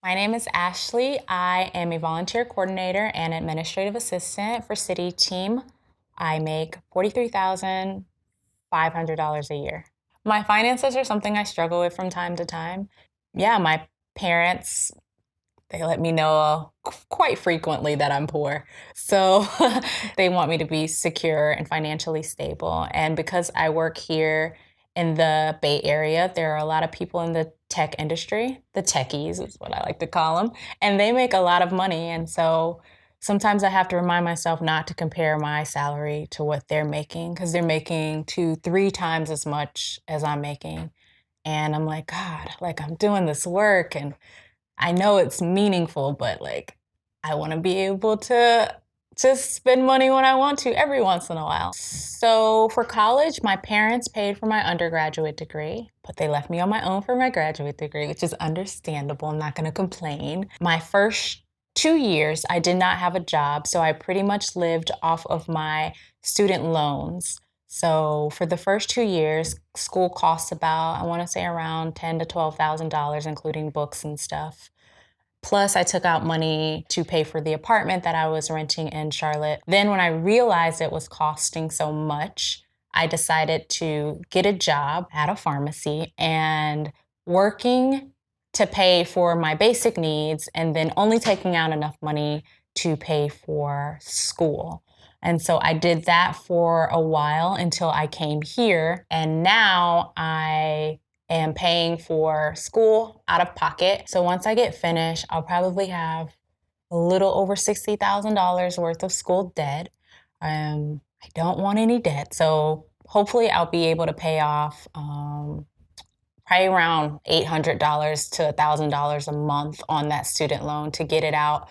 My name is Ashley. I am a volunteer coordinator and administrative assistant for City Team. I make $43,500 a year. My finances are something I struggle with from time to time. Yeah, my parents, they let me know quite frequently that I'm poor. So they want me to be secure and financially stable. And because I work here in the Bay Area, there are a lot of people in the tech industry, the techies is what I like to call them, and they make a lot of money. And so sometimes I have to remind myself not to compare my salary to what they're making because they're making two, three times as much as I'm making. And I'm like, God, like I'm doing this work and I know it's meaningful, but like I want to be able to just spend money when I want to every once in a while. So for college, my parents paid for my undergraduate degree, but they left me on my own for my graduate degree, which is understandable. I'm not going to complain. My first 2 years, I did not have a job, so I pretty much lived off of my student loans. So for the first 2 years, school costs about, I want to say around ten to $12,000, including books and stuff. Plus, I took out money to pay for the apartment that I was renting in Charlotte. Then, when I realized it was costing so much, I decided to get a job at a pharmacy and working to pay for my basic needs and then only taking out enough money to pay for school. And so I did that for a while until I came here. And now I am paying for school out of pocket. So once I get finished, I'll probably have a little over $60,000 worth of school debt. I don't want any debt. So hopefully I'll be able to pay off probably around $800 to $1,000 a month on that student loan to get it out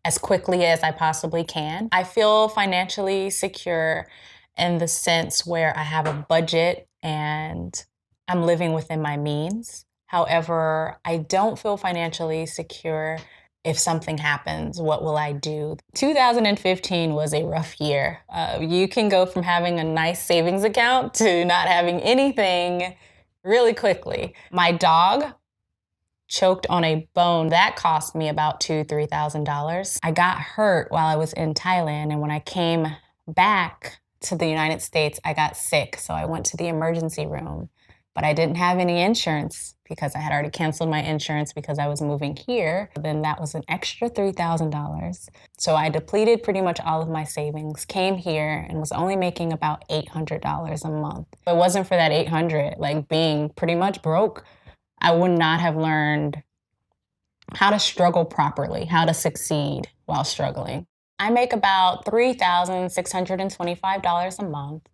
as quickly as I possibly can. I feel financially secure in the sense where I have a budget and I'm living within my means. However, I don't feel financially secure if something happens. What will I do? 2015 was a rough year. You can go from having a nice savings account to not having anything really quickly. My dog choked on a bone that cost me about $3,000. I got hurt while I was in Thailand, and when I came back to the United States, I got sick, so I went to the emergency room. But I didn't have any insurance because I had already canceled my insurance because I was moving here. Then that was an extra $3,000. So I depleted pretty much all of my savings, came here, and was only making about $800 a month. If it wasn't for that 800, like being pretty much broke, I would not have learned how to struggle properly, how to succeed while struggling. I make about $3,625 a month.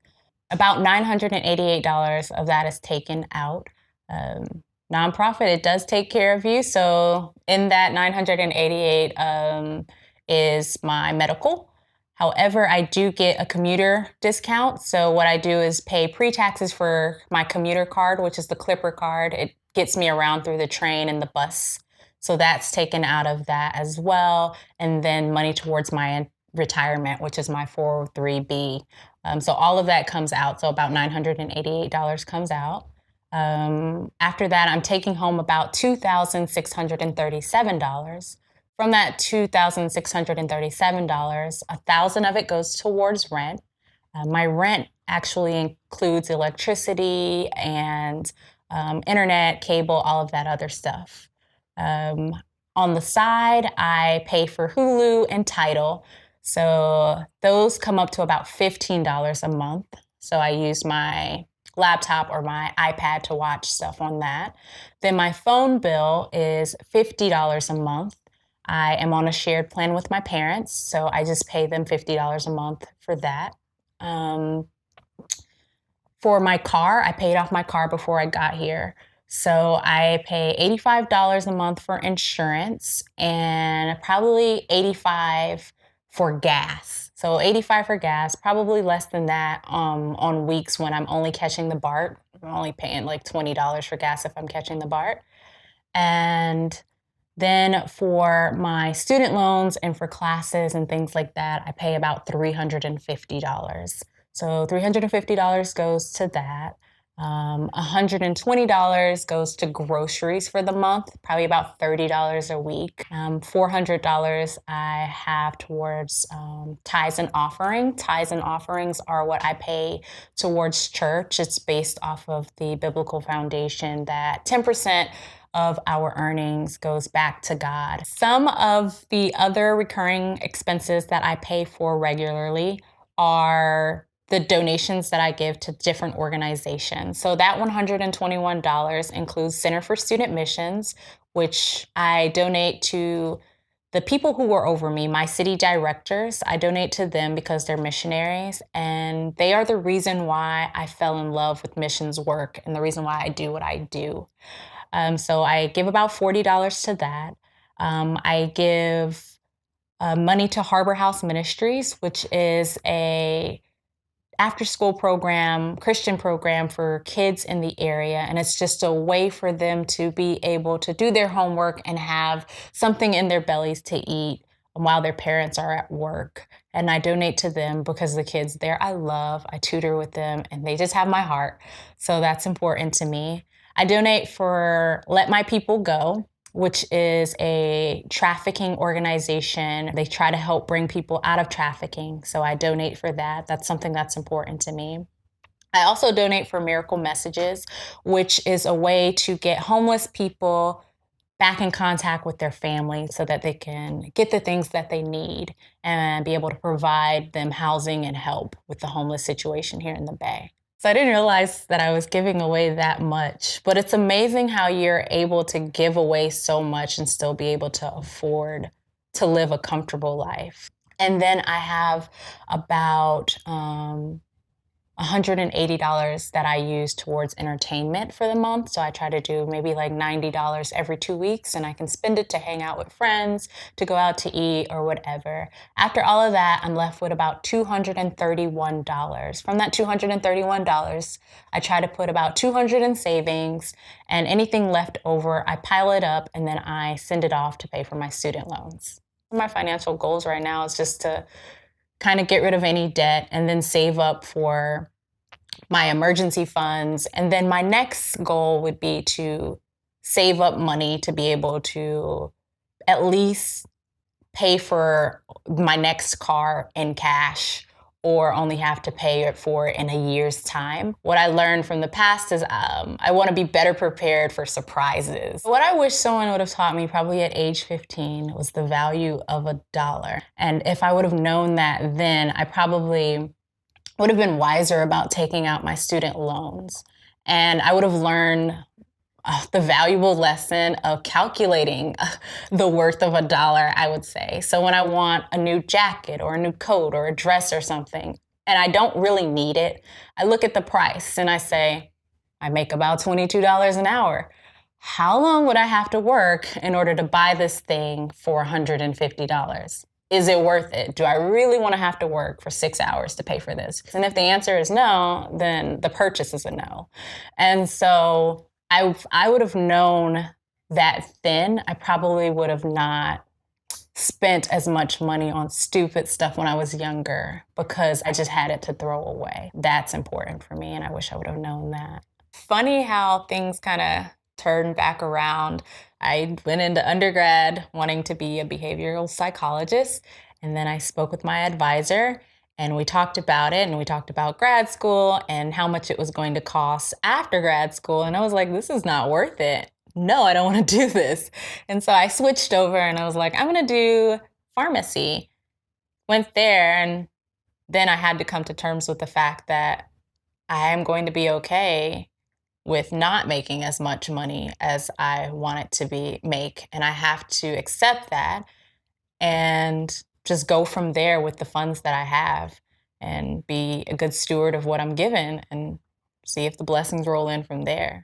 About $988 of that is taken out. Nonprofit, it does take care of you. So in that 988 is my medical. However, I do get a commuter discount. So what I do is pay pre-taxes for my commuter card, which is the Clipper card. It gets me around through the train and the bus. So that's taken out of that as well. And then money towards my retirement, which is my 403B. So all of that comes out. So about $988 comes out. After that, I'm taking home about $2,637. From that $2,637, 1,000 of it goes towards rent. My rent actually includes electricity and internet, cable, all of that other stuff. On the side, I pay for Hulu and Tidal. So those come up to about $15 a month. So I use my laptop or my iPad to watch stuff on that. Then my phone bill is $50 a month. I am on a shared plan with my parents, so I just pay them $50 a month for that. Um, for my car, I paid off my car before I got here. So I pay $85 a month for insurance and probably 85 for gas. So 85 for gas, probably less than that on weeks when I'm only catching the BART. I'm only paying like $20 for gas if I'm catching the BART. And then for my student loans and for classes and things like that, I pay about $350. So $350 goes to that. $120 goes to groceries for the month, probably about $30 a week. $400 I have towards tithes and offering. Tithes and offerings are what I pay towards church. It's based off of the biblical foundation that 10% of our earnings goes back to God. Some of the other recurring expenses that I pay for regularly are the donations that I give to different organizations. So that $121 includes Center for Student Missions, which I donate to the people who were over me, my city directors. I donate to them because they're missionaries, and they are the reason why I fell in love with missions work and the reason why I do what I do. So I give about $40 to that. I give money to Harbor House Ministries, which is a after school program, Christian program for kids in the area. And it's just a way for them to be able to do their homework and have something in their bellies to eat while their parents are at work. And I donate to them because the kids there I love, I tutor with them, and they just have my heart. So that's important to me. I donate for Let My People Go, which is a trafficking organization. They try to help bring people out of trafficking. So I donate for that. That's something that's important to me. I also donate for Miracle Messages, which is a way to get homeless people back in contact with their family so that they can get the things that they need and be able to provide them housing and help with the homeless situation here in the Bay. So I didn't realize that I was giving away that much, but it's amazing how you're able to give away so much and still be able to afford to live a comfortable life. And then I have about $180 that I use towards entertainment for the month. So I try to do maybe like $90 every 2 weeks, and I can spend it to hang out with friends, to go out to eat, or whatever. After all of that, I'm left with about $231. From that $231, I try to put about $200 in savings, and anything left over, I pile it up, and then I send it off to pay for my student loans. My financial goals right now is just to kind of get rid of any debt and then save up for my emergency funds. And then my next goal would be to save up money to be able to at least pay for my next car in cash or only have to pay it for in a year's time. What I learned from the past is I want to be better prepared for surprises. What I wish someone would have taught me probably at age 15 was the value of a dollar. And if I would have known that then, I probably would have been wiser about taking out my student loans. And I would have learned the valuable lesson of calculating the worth of a dollar, I would say. So when I want a new jacket or a new coat or a dress or something, and I don't really need it, I look at the price and I say, I make about $22 an hour. How long would I have to work in order to buy this thing for $150? Is it worth it? Do I really want to have to work for 6 hours to pay for this? And if the answer is no, then the purchase is a no. And so I would have known that then, I probably would have not spent as much money on stupid stuff when I was younger because I just had it to throw away. That's important for me, and I wish I would have known that. Funny how things kind of turned back around. I went into undergrad wanting to be a behavioral psychologist, and then I spoke with my advisor, and we talked about it, and we talked about grad school and how much it was going to cost after grad school. And I was like, this is not worth it. No, I don't want to do this. And so I switched over and I was like, I'm going to do pharmacy. Went there, and then I had to come to terms with the fact that I am going to be okay with not making as much money as I want it to make. And I have to accept that and just go from there with the funds that I have and be a good steward of what I'm given and see if the blessings roll in from there.